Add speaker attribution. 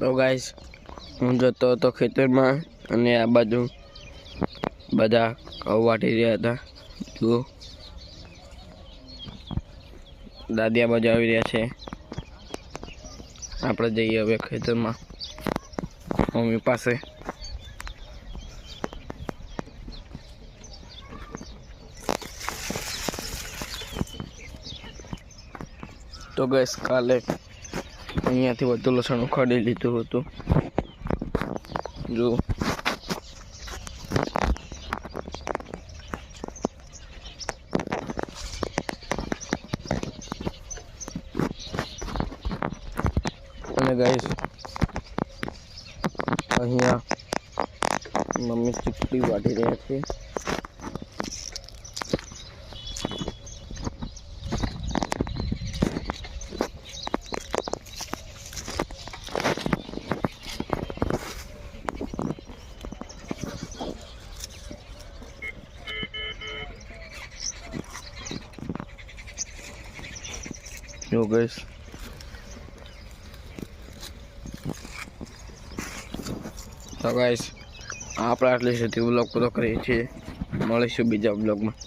Speaker 1: તો ગાઈસ હું જતો હતો ખેતરમાં અને આ બાજુ બધા ઘઉં વાટી રહ્યા હતા। જુઓ દાદી આ બાજુ આવી રહ્યા છે। આપણે જઈએ હવે ખેતરમાં મમ્મી પાસે। તો ગાઈસ કાલે અહીંયાથી વધુ લસણ ઉખાડી લીધું હતું। જો અને ગાઈસ અહીંયા મમ્મી ચીકડી વાટી રહ્યા છે। જો ગાઈસ તો ગાઈસ આપણે આટલી સુધી વ્લોગ પૂરો કરીએ છીએ। મળીશું બીજા વ્લોગમાં।